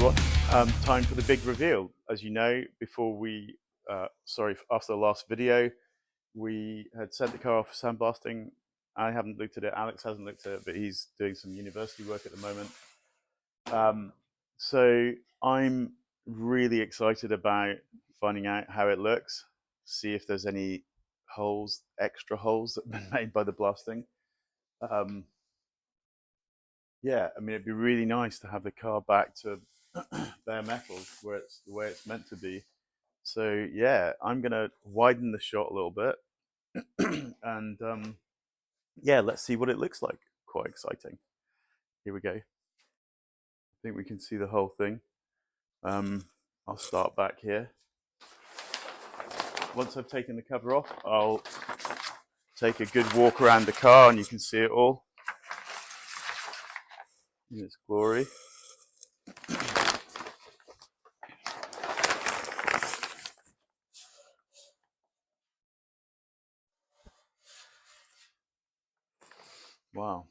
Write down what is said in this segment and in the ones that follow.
everyone. Time for the big reveal. As you know, before we, after the last video, we had sent the car off for sandblasting. I haven't looked at it. Alex hasn't looked at it, but he's doing some university work at the moment. So I'm really excited about finding out how it looks, see if there's any holes, extra holes that have been made by the blasting. Yeah, I mean, it'd be really nice to have the car back to bare metal where it's the way it's meant to be. So yeah, I'm gonna widen the shot a little bit, and yeah, let's see what it looks like. Quite exciting. Here we go. I think we can see the whole thing. I'll start back here. Once I've taken the cover off, I'll take a good walk around the car, and you can see it all in its glory. Wow.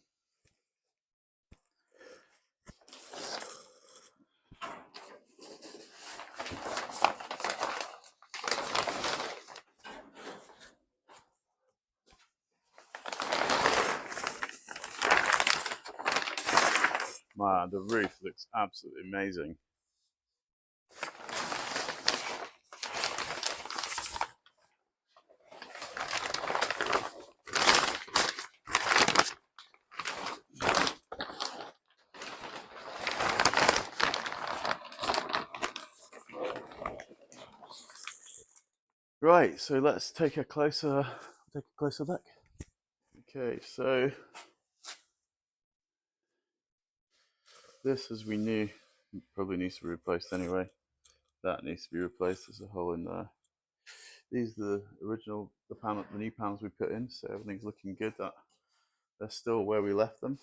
Wow, the roof looks absolutely amazing. Right, so let's take a closer look. Okay, so this, as we knew, probably needs to be replaced anyway. That needs to be replaced. There's a hole in there. These are the new panels we put in, so everything's looking good. That they're still where we left them.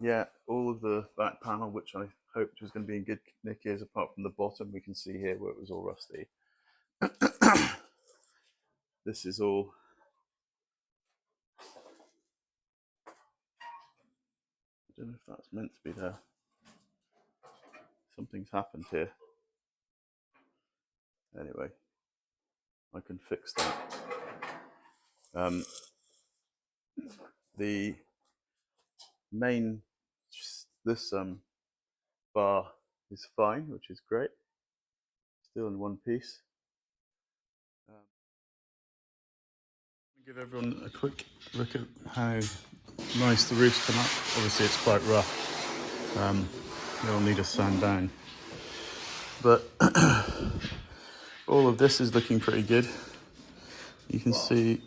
Yeah, all of the back panel, which I hoped was going to be in good nick, is apart from the bottom. We can see here where it was all rusty. This is all. I don't know if that's meant to be there. Something's happened here. Anyway, I can fix that. The main, this bar is fine, which is great. Still in one piece. Give everyone a quick look at how nice the roof's come up. Obviously it's quite rough. They'll need a sand down. But all of this is looking pretty good. You can see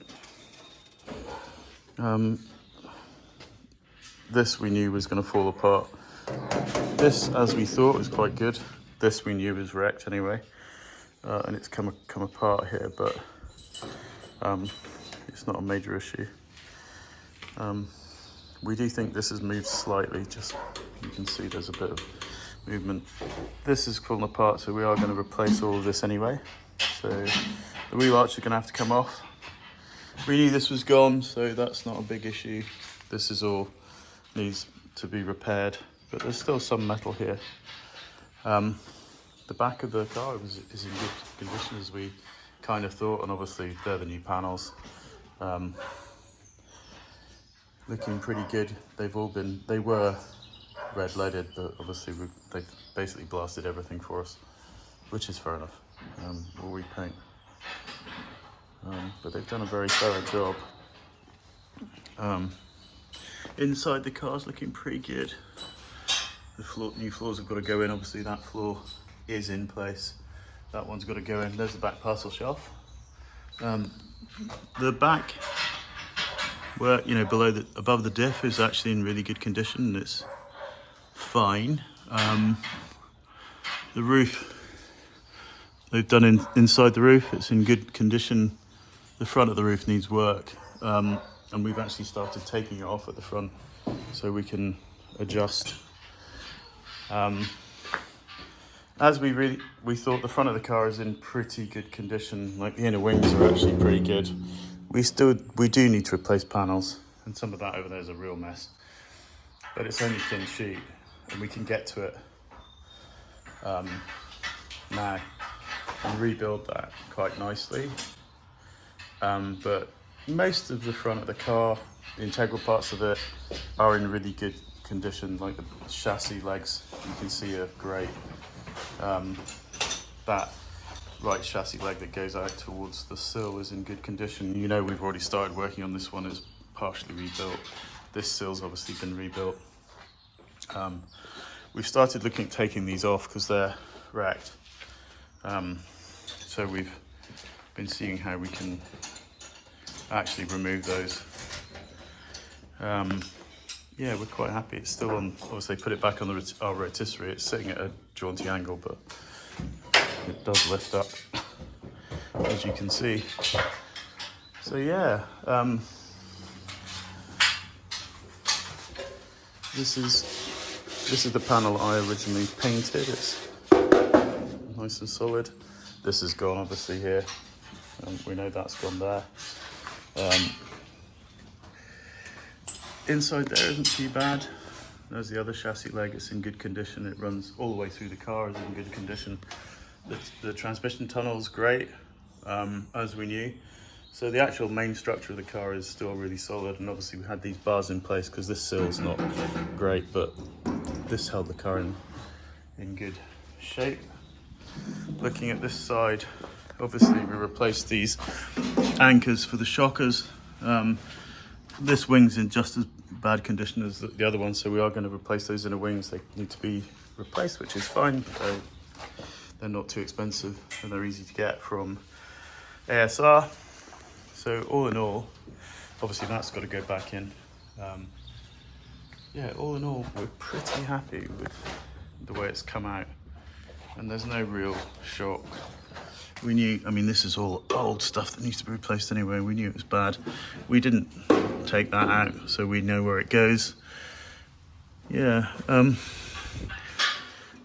this we knew was going to fall apart. This, as we thought, was quite good. This we knew was wrecked anyway. And it's come apart here, but it's not a major issue. We do think this has moved slightly, just you can see there's a bit of movement. This is fallen apart, so we are going to replace all of this anyway. So the wheel arch is going to have to come off. We knew this was gone, so that's not a big issue. This is all needs to be repaired, but there's still some metal here. The back of the car is in good condition, as we kind of thought, and obviously they're the new panels. Looking pretty good. They were red leaded, but obviously they've basically blasted everything for us, which is fair enough. We'll repaint. But they've done a very thorough job. Inside the car's looking pretty good. The new floors have got to go in. Obviously that floor is in place. That one's got to go in. There's the back parcel shelf. The back, where above the diff, is actually in really good condition. It's fine. The roof, they've done inside the roof. It's in good condition. The front of the roof needs work, and we've actually started taking it off at the front so we can adjust. As we thought, the front of the car is in pretty good condition. Like the inner wings are actually pretty good. We do need to replace panels, and some of that over there is a real mess. But it's only thin sheet, and we can get to it. now and rebuild that quite nicely. But most of the front of the car, the integral parts of it, are in really good condition. Like the chassis legs, you can see are great. That right chassis leg that goes out towards the sill is in good condition. You know, we've already started working on this one, is partially rebuilt. This sill's obviously been rebuilt. We've started looking at taking these off because they're wrecked. So we've been seeing how we can actually remove those. Yeah, we're quite happy. It's still on, obviously put it back on our rotisserie. It's sitting at a jaunty angle, but it does lift up, as you can see. So yeah, this is the panel I originally painted. It's nice and solid. This is gone obviously here. We know that's gone there. Inside there isn't too bad. There's the other chassis leg. It's in good condition. It runs all the way through the car. It's in good condition. The transmission tunnel is great, as we knew. So the actual main structure of the car is still really solid, and obviously we had these bars in place because this sill's not great, but this held the car in good shape. Looking at this side, obviously we replaced these anchors for the shockers. This wing's in just as bad condition as the other one, so we are going to replace those inner wings. They need to be replaced, which is fine. They're not too expensive and they're easy to get from ASR. So all in all, obviously that's got to go back in. Yeah, all in all, we're pretty happy with the way it's come out, and there's no real shock. We knew, I mean, this is all old stuff that needs to be replaced anyway. We knew it was bad. We didn't take that out, so we know where it goes. Yeah,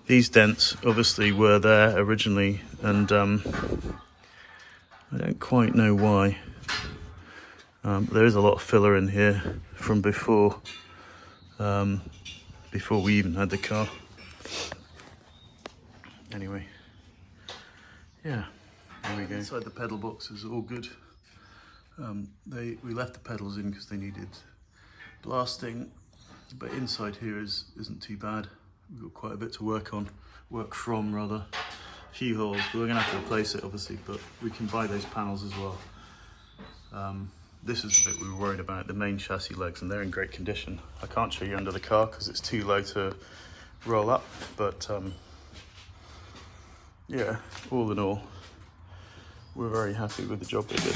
these dents obviously were there originally, and I don't quite know why. There is a lot of filler in here from before we even had the car. Anyway, yeah, there we go. Inside the pedal box is all good. We left the pedals in because they needed blasting, but inside here isn't too bad. We've got quite a bit to work from rather. A few holes, but we're gonna have to replace it obviously, but we can buy those panels as well. This is the bit we were worried about, the main chassis legs, and they're in great condition. I can't show you under the car because it's too low to roll up, but yeah, all in all, we're very happy with the job they did.